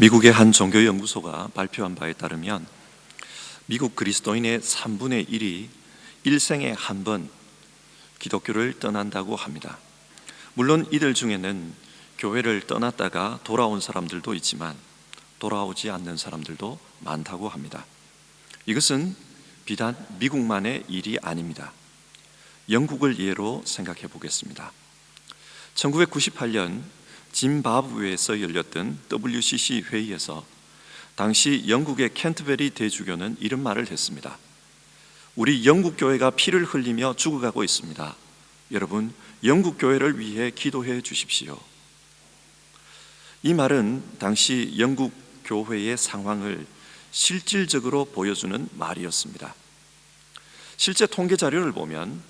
미국의 한 종교연구소가 발표한 바에 따르면 미국 그리스도인의 3분의 1이 일생에 한 번 기독교를 떠난다고 합니다. 물론 이들 중에는 교회를 떠났다가 돌아온 사람들도 있지만 돌아오지 않는 사람들도 많다고 합니다. 이것은 비단 미국만의 일이 아닙니다. 영국을 예로 생각해 보겠습니다. 1998년 짐바브웨에서 열렸던 WCC 회의에서 당시 영국의 캔터베리 대주교는 이런 말을 했습니다. 우리 영국 교회가 피를 흘리며 죽어가고 있습니다. 여러분, 영국 교회를 위해 기도해 주십시오. 이 말은 당시 영국 교회의 상황을 실질적으로 보여주는 말이었습니다. 실제 통계 자료를 보면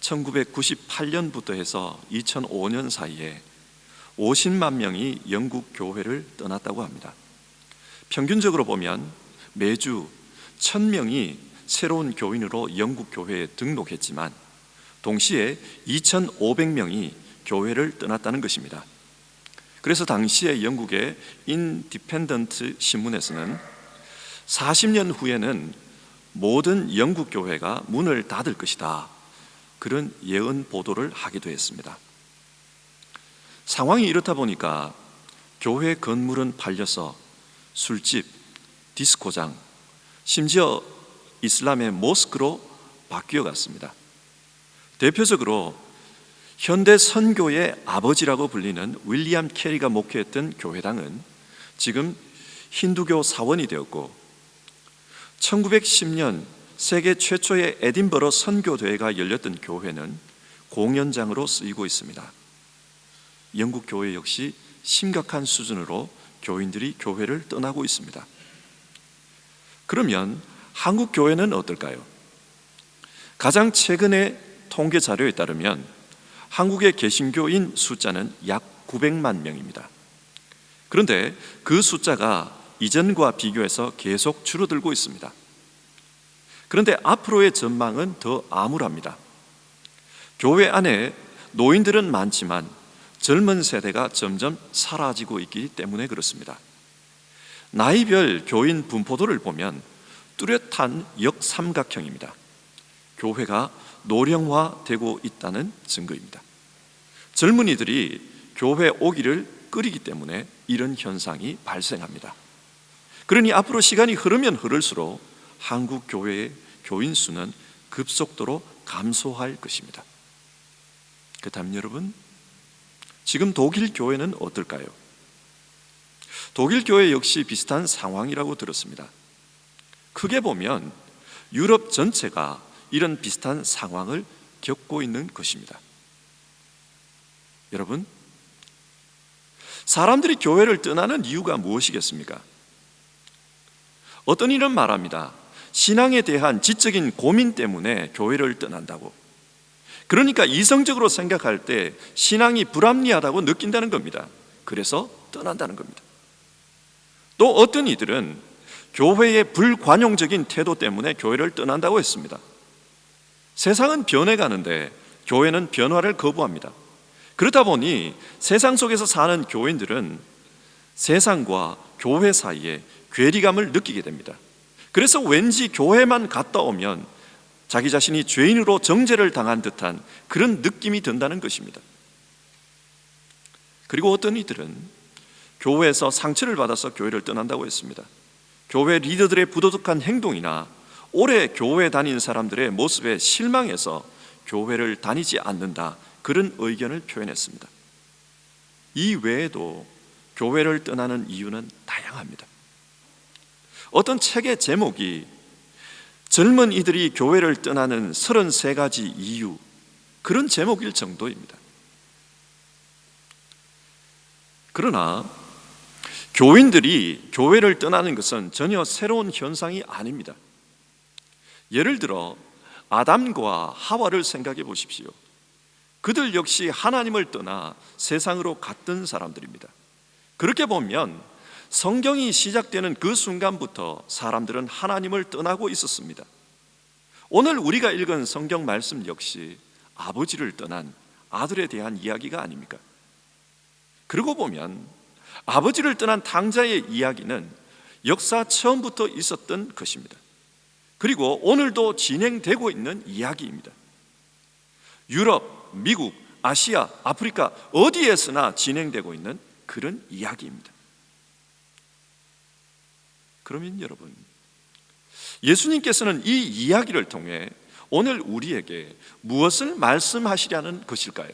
1998년부터 해서 2005년 사이에 50만 명이 영국 교회를 떠났다고 합니다. 평균적으로 보면 매주 1000명이 새로운 교인으로 영국 교회에 등록했지만 동시에 2500명이 교회를 떠났다는 것입니다. 그래서 당시에 영국의 인디펜던트 신문에서는 40년 후에는 모든 영국 교회가 문을 닫을 것이다, 그런 예언 보도를 하기도 했습니다. 상황이 이렇다 보니까 교회 건물은 팔려서 술집, 디스코장, 심지어 이슬람의 모스크로 바뀌어 갔습니다. 대표적으로 현대 선교의 아버지라고 불리는 윌리엄 캐리가 목회했던 교회당은 지금 힌두교 사원이 되었고, 1910년 세계 최초의 에딘버러 선교대회가 열렸던 교회는 공연장으로 쓰이고 있습니다. 영국 교회 역시 심각한 수준으로 교인들이 교회를 떠나고 있습니다. 그러면 한국 교회는 어떨까요? 가장 최근의 통계 자료에 따르면 한국의 개신교인 숫자는 약 900만 명입니다. 그런데 그 숫자가 이전과 비교해서 계속 줄어들고 있습니다. 그런데 앞으로의 전망은 더 암울합니다. 교회 안에 노인들은 많지만 젊은 세대가 점점 사라지고 있기 때문에 그렇습니다. 나이별 교인 분포도를 보면 뚜렷한 역삼각형입니다. 교회가 노령화되고 있다는 증거입니다. 젊은이들이 교회 오기를 꺼리기 때문에 이런 현상이 발생합니다. 그러니 앞으로 시간이 흐르면 흐를수록 한국 교회의 교인 수는 급속도로 감소할 것입니다. 그렇다면 여러분, 지금 독일 교회는 어떨까요? 독일 교회 역시 비슷한 상황이라고 들었습니다. 크게 보면 유럽 전체가 이런 비슷한 상황을 겪고 있는 것입니다. 여러분, 사람들이 교회를 떠나는 이유가 무엇이겠습니까? 어떤 이는 말합니다. 신앙에 대한 지적인 고민 때문에 교회를 떠난다고. 그러니까 이성적으로 생각할 때 신앙이 불합리하다고 느낀다는 겁니다. 그래서 떠난다는 겁니다. 또 어떤 이들은 교회의 불관용적인 태도 때문에 교회를 떠난다고 했습니다. 세상은 변해가는데 교회는 변화를 거부합니다. 그렇다 보니 세상 속에서 사는 교인들은 세상과 교회 사이에 괴리감을 느끼게 됩니다. 그래서 왠지 교회만 갔다 오면 자기 자신이 죄인으로 정죄를 당한 듯한 그런 느낌이 든다는 것입니다. 그리고 어떤 이들은 교회에서 상처를 받아서 교회를 떠난다고 했습니다. 교회 리더들의 부도덕한 행동이나 오래 교회 다닌 사람들의 모습에 실망해서 교회를 다니지 않는다, 그런 의견을 표현했습니다. 이 외에도 교회를 떠나는 이유는 다양합니다. 어떤 책의 제목이 젊은 이들이 교회를 떠나는 33가지 이유, 그런 제목일 정도입니다. 그러나 교인들이 교회를 떠나는 것은 전혀 새로운 현상이 아닙니다. 예를 들어 아담과 하와를 생각해 보십시오. 그들 역시 하나님을 떠나 세상으로 갔던 사람들입니다. 그렇게 보면 성경이 시작되는 그 순간부터 사람들은 하나님을 떠나고 있었습니다. 오늘 우리가 읽은 성경 말씀 역시 아버지를 떠난 아들에 대한 이야기가 아닙니까? 그러고 보면 아버지를 떠난 탕자의 이야기는 역사 처음부터 있었던 것입니다. 그리고 오늘도 진행되고 있는 이야기입니다. 유럽, 미국, 아시아, 아프리카 어디에서나 진행되고 있는 그런 이야기입니다. 그러면 여러분, 예수님께서는 이 이야기를 통해 오늘 우리에게 무엇을 말씀하시려는 것일까요?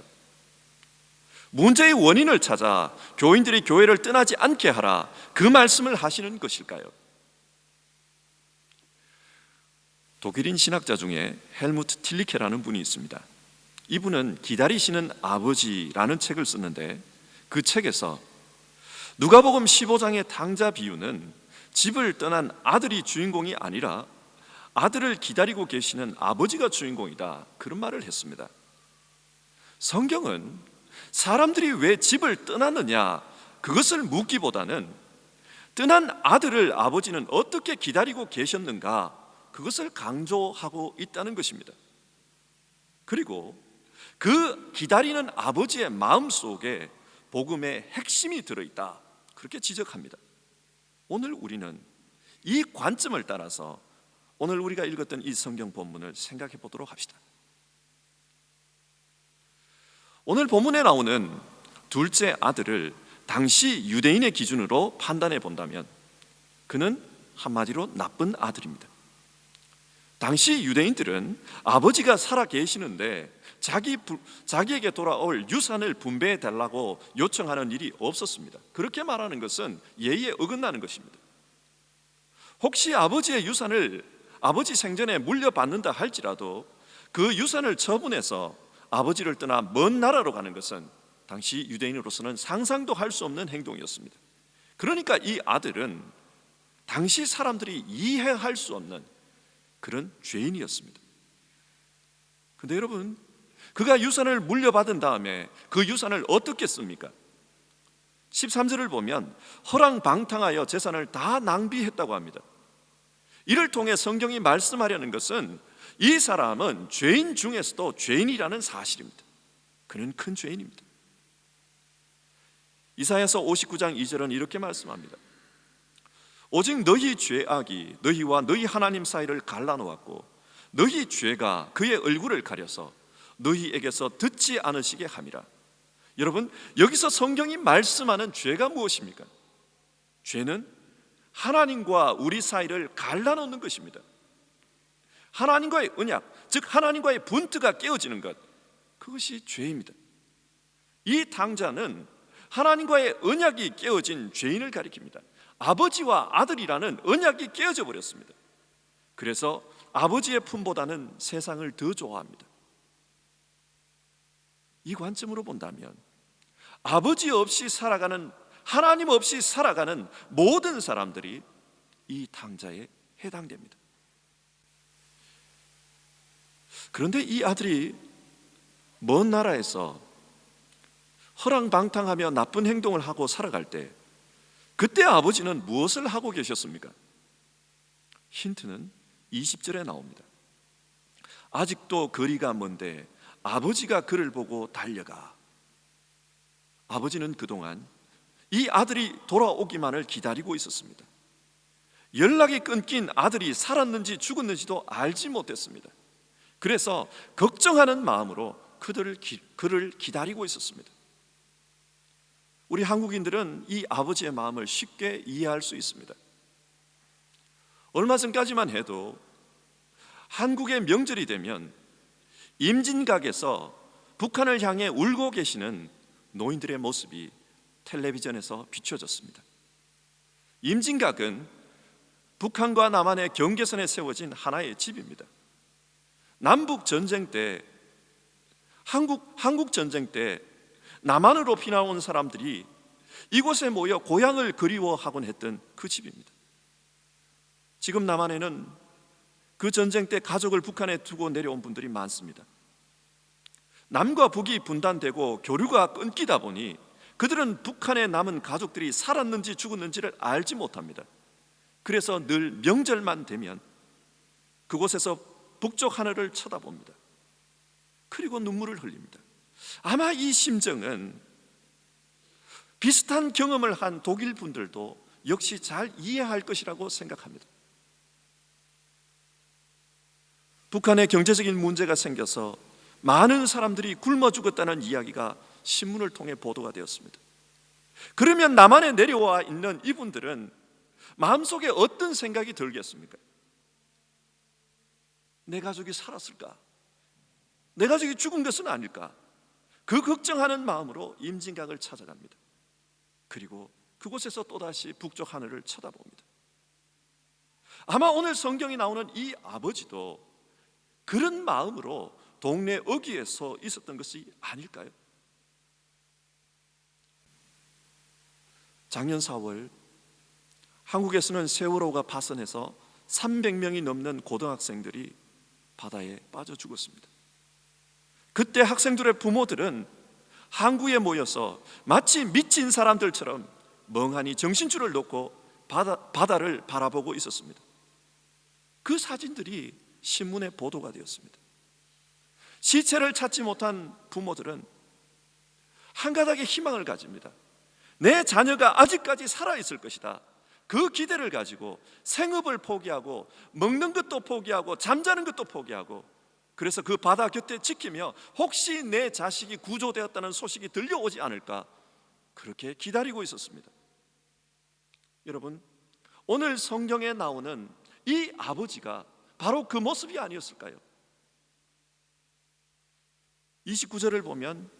문제의 원인을 찾아 교인들이 교회를 떠나지 않게 하라, 그 말씀을 하시는 것일까요? 독일인 신학자 중에 헬무트 틸리케라는 분이 있습니다. 이분은 기다리시는 아버지라는 책을 썼는데, 그 책에서 누가복음 15장의 탕자 비유는 집을 떠난 아들이 주인공이 아니라 아들을 기다리고 계시는 아버지가 주인공이다, 그런 말을 했습니다. 성경은 사람들이 왜 집을 떠나느냐, 그것을 묻기보다는 떠난 아들을 아버지는 어떻게 기다리고 계셨는가, 그것을 강조하고 있다는 것입니다. 그리고 그 기다리는 아버지의 마음 속에 복음의 핵심이 들어있다, 그렇게 지적합니다. 오늘 우리는 이 관점을 따라서 오늘 우리가 읽었던 이 성경 본문을 생각해 보도록 합시다. 오늘 본문에 나오는 둘째 아들을 당시 유대인의 기준으로 판단해 본다면 그는 한마디로 나쁜 아들입니다. 당시 유대인들은 아버지가 살아 계시는데 자기에게 돌아올 유산을 분배해 달라고 요청하는 일이 없었습니다. 그렇게 말하는 것은 예의에 어긋나는 것입니다. 혹시 아버지의 유산을 아버지 생전에 물려받는다 할지라도 그 유산을 처분해서 아버지를 떠나 먼 나라로 가는 것은 당시 유대인으로서는 상상도 할 수 없는 행동이었습니다. 그러니까 이 아들은 당시 사람들이 이해할 수 없는 그런 죄인이었습니다. 그런데 여러분, 그가 유산을 물려받은 다음에 그 유산을 어떻게 씁니까? 13절을 보면 허랑방탕하여 재산을 다 낭비했다고 합니다. 이를 통해 성경이 말씀하려는 것은 이 사람은 죄인 중에서도 죄인이라는 사실입니다. 그는 큰 죄인입니다. 이사야서 59장 2절은 이렇게 말씀합니다. 오직 너희 죄악이 너희와 너희 하나님 사이를 갈라놓았고 너희 죄가 그의 얼굴을 가려서 너희에게서 듣지 않으시게 함이라. 여러분, 여기서 성경이 말씀하는 죄가 무엇입니까? 죄는 하나님과 우리 사이를 갈라놓는 것입니다. 하나님과의 언약, 즉 하나님과의 분트가 깨어지는 것, 그것이 죄입니다. 이 탕자는 하나님과의 언약이 깨어진 죄인을 가리킵니다. 아버지와 아들이라는 언약이 깨어져 버렸습니다. 그래서 아버지의 품보다는 세상을 더 좋아합니다. 이 관점으로 본다면 아버지 없이 살아가는, 하나님 없이 살아가는 모든 사람들이 이 탕자에 해당됩니다. 그런데 이 아들이 먼 나라에서 허랑방탕하며 나쁜 행동을 하고 살아갈 때 그때 아버지는 무엇을 하고 계셨습니까? 힌트는 20절에 나옵니다. 아직도 거리가 먼데 아버지가 그를 보고 달려가. 아버지는 그동안 이 아들이 돌아오기만을 기다리고 있었습니다. 연락이 끊긴 아들이 살았는지 죽었는지도 알지 못했습니다. 그래서 걱정하는 마음으로 그를 기다리고 있었습니다. 우리 한국인들은 이 아버지의 마음을 쉽게 이해할 수 있습니다. 얼마 전까지만 해도 한국의 명절이 되면 임진각에서 북한을 향해 울고 계시는 노인들의 모습이 텔레비전에서 비춰졌습니다. 임진각은 북한과 남한의 경계선에 세워진 하나의 집입니다. 남북 전쟁 때, 한국 전쟁 때 남한으로 피나온 사람들이 이곳에 모여 고향을 그리워하곤 했던 그 집입니다. 지금 남한에는 그 전쟁 때 가족을 북한에 두고 내려온 분들이 많습니다. 남과 북이 분단되고 교류가 끊기다 보니 그들은 북한에 남은 가족들이 살았는지 죽었는지를 알지 못합니다. 그래서 늘 명절만 되면 그곳에서 북쪽 하늘을 쳐다봅니다. 그리고 눈물을 흘립니다. 아마 이 심정은 비슷한 경험을 한 독일 분들도 역시 잘 이해할 것이라고 생각합니다. 북한에 경제적인 문제가 생겨서 많은 사람들이 굶어 죽었다는 이야기가 신문을 통해 보도가 되었습니다. 그러면 남한에 내려와 있는 이분들은 마음속에 어떤 생각이 들겠습니까? 내 가족이 살았을까? 내 가족이 죽은 것은 아닐까? 그 걱정하는 마음으로 임진각을 찾아갑니다. 그리고 그곳에서 또다시 북쪽 하늘을 쳐다봅니다. 아마 오늘 성경이 나오는 이 아버지도 그런 마음으로 동네 어귀에서 있었던 것이 아닐까요? 작년 4월 한국에서는 세월호가 파손해서 300명이 넘는 고등학생들이 바다에 빠져 죽었습니다. 그때 학생들의 부모들은 항구에 모여서 마치 미친 사람들처럼 멍하니 정신줄을 놓고 바다를 바라보고 있었습니다. 그 사진들이 신문에 보도가 되었습니다. 시체를 찾지 못한 부모들은 한 가닥의 희망을 가집니다. 내 자녀가 아직까지 살아있을 것이다. 그 기대를 가지고 생업을 포기하고 먹는 것도 포기하고 잠자는 것도 포기하고, 그래서 그 바다 곁에 지키며 혹시 내 자식이 구조되었다는 소식이 들려오지 않을까, 그렇게 기다리고 있었습니다. 여러분, 오늘 성경에 나오는 이 아버지가 바로 그 모습이 아니었을까요? 29절을 보면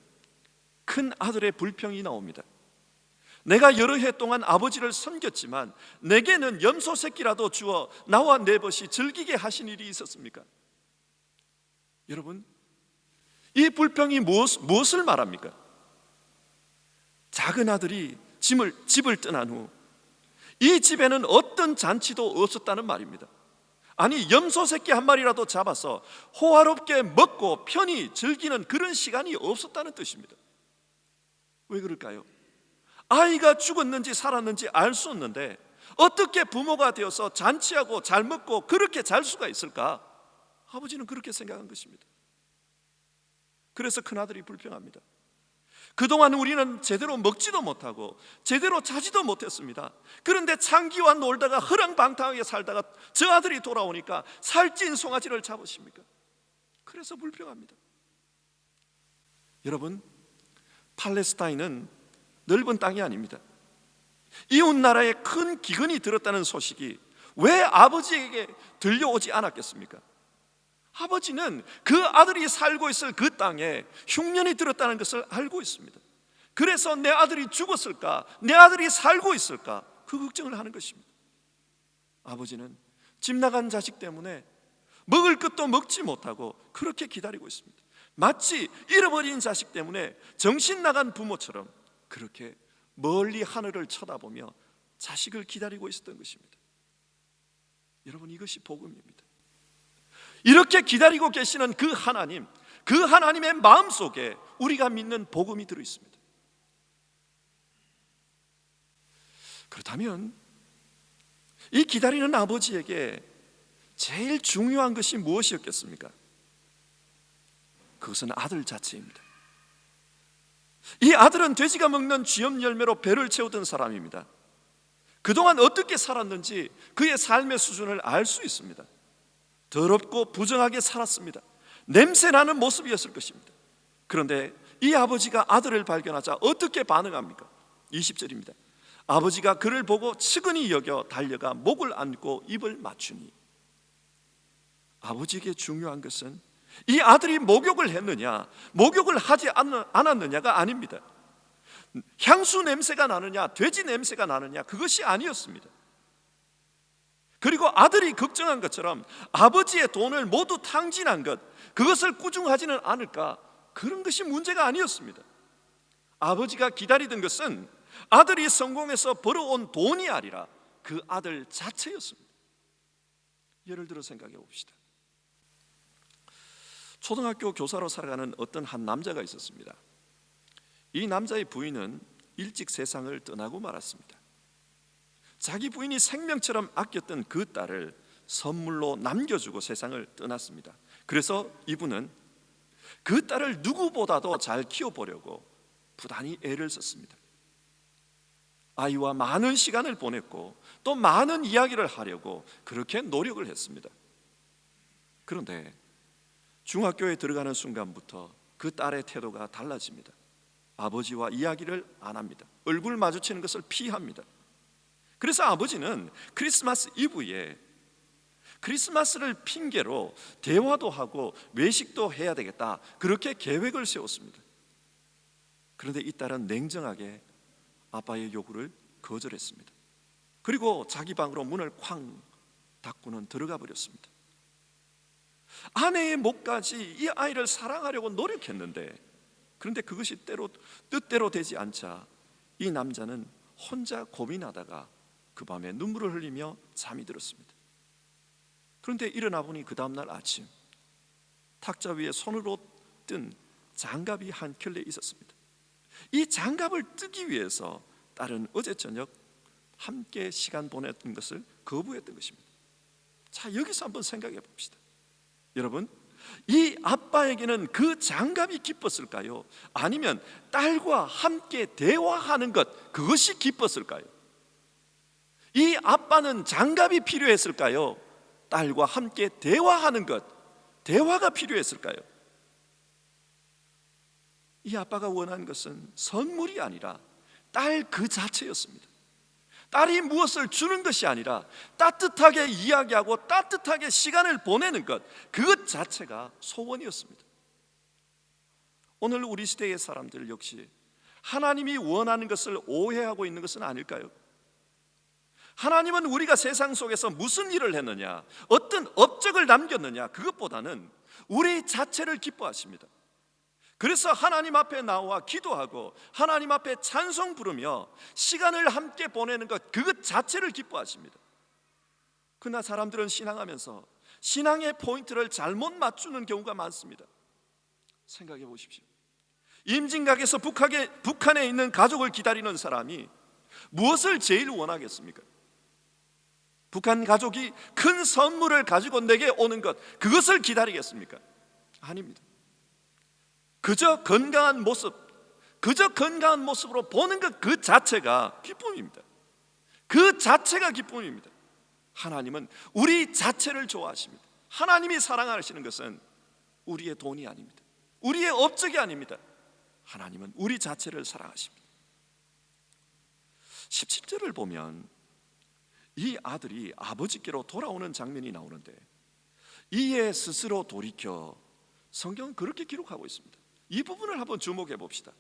큰 아들의 불평이 나옵니다. 내가 여러 해 동안 아버지를 섬겼지만 내게는 염소 새끼라도 주어 나와 내 벗이 즐기게 하신 일이 있었습니까? 여러분, 이 불평이 무엇을 말합니까? 작은 아들이 집을 떠난 후 이 집에는 어떤 잔치도 없었다는 말입니다. 아니, 염소 새끼 한 마리라도 잡아서 호화롭게 먹고 편히 즐기는 그런 시간이 없었다는 뜻입니다. 왜 그럴까요? 아이가 죽었는지 살았는지 알 수 없는데 어떻게 부모가 되어서 잔치하고 잘 먹고 그렇게 잘 수가 있을까? 아버지는 그렇게 생각한 것입니다. 그래서 큰아들이 불평합니다. 그동안 우리는 제대로 먹지도 못하고 제대로 자지도 못했습니다. 그런데 창기와 놀다가 허랑방탕하게 살다가 저 아들이 돌아오니까 살찐 송아지를 잡으십니까? 그래서 불평합니다. 여러분, 팔레스타인은 넓은 땅이 아닙니다. 이웃 나라에 큰 기근이 들었다는 소식이 왜 아버지에게 들려오지 않았겠습니까? 아버지는 그 아들이 살고 있을 그 땅에 흉년이 들었다는 것을 알고 있습니다. 그래서 내 아들이 죽었을까? 내 아들이 살고 있을까? 그 걱정을 하는 것입니다. 아버지는 집 나간 자식 때문에 먹을 것도 먹지 못하고 그렇게 기다리고 있습니다. 마치 잃어버린 자식 때문에 정신 나간 부모처럼 그렇게 멀리 하늘을 쳐다보며 자식을 기다리고 있었던 것입니다. 여러분, 이것이 복음입니다. 이렇게 기다리고 계시는 그 하나님, 그 하나님의 마음속에 우리가 믿는 복음이 들어있습니다. 그렇다면 이 기다리는 아버지에게 제일 중요한 것이 무엇이었겠습니까? 그것은 아들 자체입니다. 이 아들은 돼지가 먹는 쥐염 열매로 배를 채우던 사람입니다. 그동안 어떻게 살았는지 그의 삶의 수준을 알 수 있습니다. 더럽고 부정하게 살았습니다. 냄새나는 모습이었을 것입니다. 그런데 이 아버지가 아들을 발견하자 어떻게 반응합니까? 20절입니다. 아버지가 그를 보고 측은히 여겨 달려가 목을 안고 입을 맞추니. 아버지에게 중요한 것은 이 아들이 목욕을 했느냐, 목욕을 하지 않았느냐가 아닙니다. 향수 냄새가 나느냐, 돼지 냄새가 나느냐, 그것이 아니었습니다. 그리고 아들이 걱정한 것처럼 아버지의 돈을 모두 탕진한 것, 그것을 꾸중하지는 않을까, 그런 것이 문제가 아니었습니다. 아버지가 기다리던 것은 아들이 성공해서 벌어온 돈이 아니라 그 아들 자체였습니다. 예를 들어 생각해 봅시다. 초등학교 교사로 살아가는 어떤 한 남자가 있었습니다. 이 남자의 부인은 일찍 세상을 떠나고 말았습니다. 자기 부인이 생명처럼 아꼈던 그 딸을 선물로 남겨주고 세상을 떠났습니다. 그래서 이분은 그 딸을 누구보다도 잘 키워보려고 부단히 애를 썼습니다. 아이와 많은 시간을 보냈고 또 많은 이야기를 하려고 그렇게 노력을 했습니다. 그런데 중학교에 들어가는 순간부터 그 딸의 태도가 달라집니다. 아버지와 이야기를 안 합니다. 얼굴 마주치는 것을 피합니다. 그래서 아버지는 크리스마스 이브에 크리스마스를 핑계로 대화도 하고 외식도 해야 되겠다, 그렇게 계획을 세웠습니다. 그런데 이 딸은 냉정하게 아빠의 요구를 거절했습니다. 그리고 자기 방으로 문을 쾅 닫고는 들어가 버렸습니다. 아내의 목까지 이 아이를 사랑하려고 노력했는데, 그런데 그것이 뜻대로 되지 않자 이 남자는 혼자 고민하다가 그 밤에 눈물을 흘리며 잠이 들었습니다. 그런데 일어나 보니 그 다음날 아침 탁자 위에 손으로 뜬 장갑이 한 켤레 있었습니다. 이 장갑을 뜨기 위해서 딸은 어제 저녁 함께 시간 보냈던 것을 거부했던 것입니다. 자, 여기서 한번 생각해 봅시다. 여러분, 이 아빠에게는 그 장갑이 기뻤을까요? 아니면 딸과 함께 대화하는 것, 그것이 기뻤을까요? 이 아빠는 장갑이 필요했을까요? 딸과 함께 대화하는 것, 대화가 필요했을까요? 이 아빠가 원한 것은 선물이 아니라 딸 그 자체였습니다. 딸이 무엇을 주는 것이 아니라 따뜻하게 이야기하고 따뜻하게 시간을 보내는 것, 그것 자체가 소원이었습니다. 오늘 우리 시대의 사람들 역시 하나님이 원하는 것을 오해하고 있는 것은 아닐까요? 하나님은 우리가 세상 속에서 무슨 일을 했느냐, 어떤 업적을 남겼느냐, 그것보다는 우리 자체를 기뻐하십니다. 그래서 하나님 앞에 나와 기도하고 하나님 앞에 찬송 부르며 시간을 함께 보내는 것, 그것 자체를 기뻐하십니다. 그러나 사람들은 신앙하면서 신앙의 포인트를 잘못 맞추는 경우가 많습니다. 생각해 보십시오. 임진각에서 북한에 있는 가족을 기다리는 사람이 무엇을 제일 원하겠습니까? 북한 가족이 큰 선물을 가지고 내게 오는 것, 그것을 기다리겠습니까? 아닙니다. 그저 건강한 모습으로 보는 것, 그 자체가 기쁨입니다. 그 자체가 기쁨입니다. 하나님은 우리 자체를 좋아하십니다. 하나님이 사랑하시는 것은 우리의 돈이 아닙니다. 우리의 업적이 아닙니다. 하나님은 우리 자체를 사랑하십니다. 17절을 보면 이 아들이 아버지께로 돌아오는 장면이 나오는데, 이에 스스로 돌이켜, 성경은 그렇게 기록하고 있습니다. 이 부분을 한번 주목해 봅시다.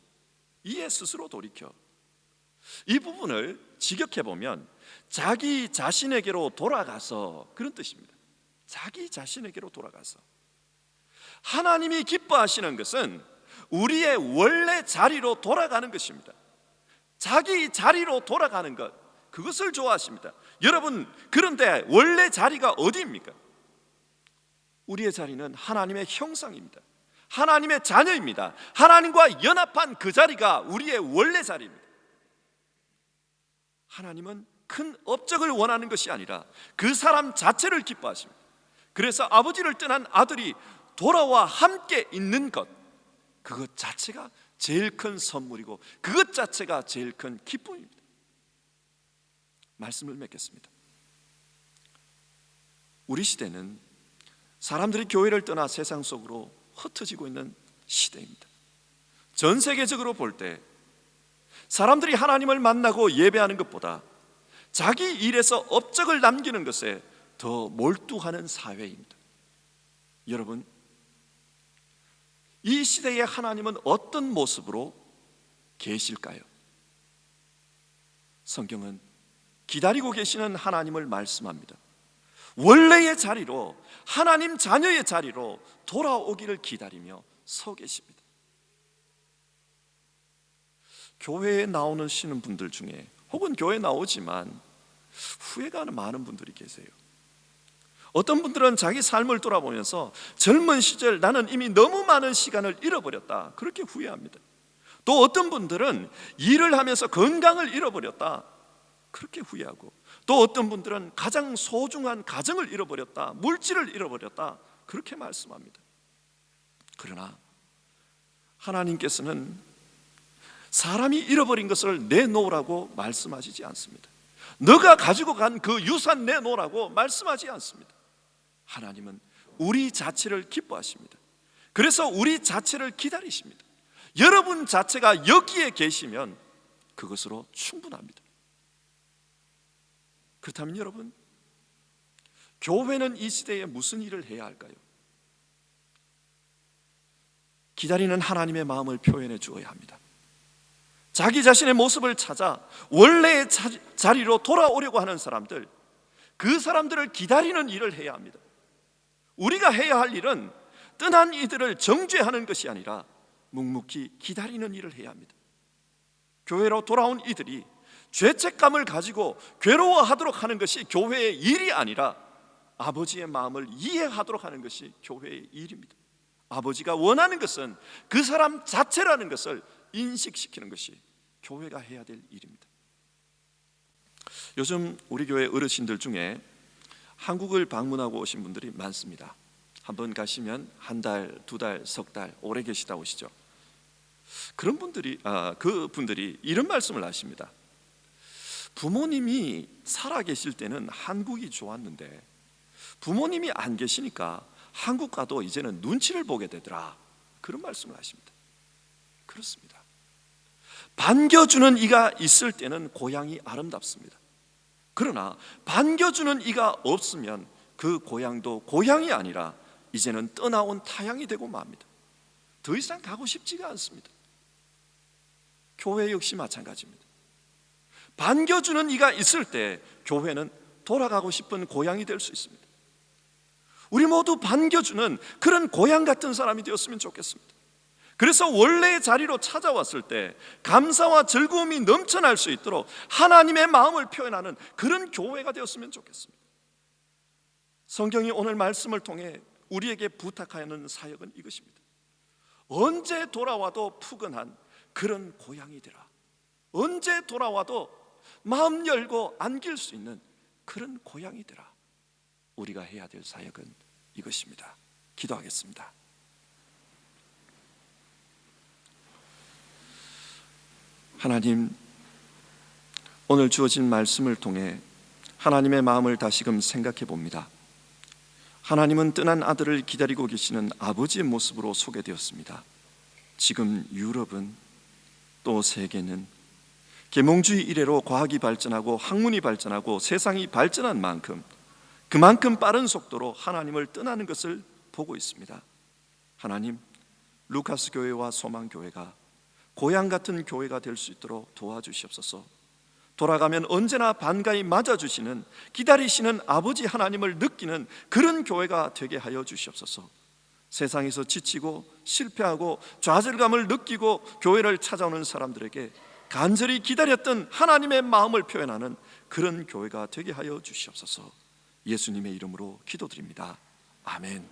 이에 스스로 돌이켜, 이 부분을 직역해 보면 자기 자신에게로 돌아가서, 그런 뜻입니다. 자기 자신에게로 돌아가서. 하나님이 기뻐하시는 것은 우리의 원래 자리로 돌아가는 것입니다. 자기 자리로 돌아가는 것, 그것을 좋아하십니다. 여러분, 그런데 원래 자리가 어디입니까? 우리의 자리는 하나님의 형상입니다. 하나님의 자녀입니다. 하나님과 연합한 그 자리가 우리의 원래 자리입니다. 하나님은 큰 업적을 원하는 것이 아니라 그 사람 자체를 기뻐하십니다. 그래서 아버지를 떠난 아들이 돌아와 함께 있는 것, 그것 자체가 제일 큰 선물이고 그것 자체가 제일 큰 기쁨입니다. 말씀을 맺겠습니다. 우리 시대는 사람들이 교회를 떠나 세상 속으로 흩어지고 있는 시대입니다. 전 세계적으로 볼 때 사람들이 하나님을 만나고 예배하는 것보다 자기 일에서 업적을 남기는 것에 더 몰두하는 사회입니다. 여러분, 이 시대의 하나님은 어떤 모습으로 계실까요? 성경은 기다리고 계시는 하나님을 말씀합니다. 원래의 자리로, 하나님 자녀의 자리로 돌아오기를 기다리며 서 계십니다. 교회에 나오시는 분들 중에, 혹은 교회에 나오지만 후회가 많은 분들이 계세요. 어떤 분들은 자기 삶을 돌아보면서 젊은 시절 나는 이미 너무 많은 시간을 잃어버렸다, 그렇게 후회합니다. 또 어떤 분들은 일을 하면서 건강을 잃어버렸다, 그렇게 후회하고, 또 어떤 분들은 가장 소중한 가정을 잃어버렸다, 물질을 잃어버렸다, 그렇게 말씀합니다. 그러나 하나님께서는 사람이 잃어버린 것을 내놓으라고 말씀하시지 않습니다. 너가 가지고 간 그 유산 내놓으라고 말씀하지 않습니다. 하나님은 우리 자체를 기뻐하십니다. 그래서 우리 자체를 기다리십니다. 여러분 자체가 여기에 계시면 그것으로 충분합니다. 그렇다면 여러분, 교회는 이 시대에 무슨 일을 해야 할까요? 기다리는 하나님의 마음을 표현해 주어야 합니다. 자기 자신의 모습을 찾아 원래의 자리로 돌아오려고 하는 사람들, 그 사람들을 기다리는 일을 해야 합니다. 우리가 해야 할 일은 떠난 이들을 정죄하는 것이 아니라 묵묵히 기다리는 일을 해야 합니다. 교회로 돌아온 이들이 죄책감을 가지고 괴로워하도록 하는 것이 교회의 일이 아니라 아버지의 마음을 이해하도록 하는 것이 교회의 일입니다. 아버지가 원하는 것은 그 사람 자체라는 것을 인식시키는 것이 교회가 해야 될 일입니다. 요즘 우리 교회 어르신들 중에 한국을 방문하고 오신 분들이 많습니다. 한번 가시면 한 달, 두 달, 석 달 오래 계시다 오시죠. 그런 분들이 그분들이 이런 말씀을 하십니다. 부모님이 살아 계실 때는 한국이 좋았는데 부모님이 안 계시니까 한국 가도 이제는 눈치를 보게 되더라. 그런 말씀을 하십니다. 그렇습니다. 반겨주는 이가 있을 때는 고향이 아름답습니다. 그러나 반겨주는 이가 없으면 그 고향도 고향이 아니라 이제는 떠나온 타향이 되고 맙니다. 더 이상 가고 싶지가 않습니다. 교회 역시 마찬가지입니다. 반겨주는 이가 있을 때 교회는 돌아가고 싶은 고향이 될 수 있습니다. 우리 모두 반겨주는 그런 고향 같은 사람이 되었으면 좋겠습니다. 그래서 원래의 자리로 찾아왔을 때 감사와 즐거움이 넘쳐날 수 있도록 하나님의 마음을 표현하는 그런 교회가 되었으면 좋겠습니다. 성경이 오늘 말씀을 통해 우리에게 부탁하는 사역은 이것입니다. 언제 돌아와도 푸근한 그런 고향이 되라. 언제 돌아와도 마음 열고 안길 수 있는 그런 고향이 되라. 우리가 해야 될 사역은 이것입니다. 기도하겠습니다. 하나님, 오늘 주어진 말씀을 통해 하나님의 마음을 다시금 생각해 봅니다. 하나님은 떠난 아들을 기다리고 계시는 아버지의 모습으로 소개되었습니다. 지금 유럽은 또 세계는 계몽주의 이래로 과학이 발전하고 학문이 발전하고 세상이 발전한 만큼 그만큼 빠른 속도로 하나님을 떠나는 것을 보고 있습니다. 하나님, 루카스 교회와 소망 교회가 고향 같은 교회가 될 수 있도록 도와주시옵소서. 돌아가면 언제나 반가이 맞아주시는, 기다리시는 아버지 하나님을 느끼는 그런 교회가 되게 하여 주시옵소서. 세상에서 지치고 실패하고 좌절감을 느끼고 교회를 찾아오는 사람들에게 간절히 기다렸던 하나님의 마음을 표현하는 그런 교회가 되게 하여 주시옵소서. 예수님의 이름으로 기도드립니다. 아멘.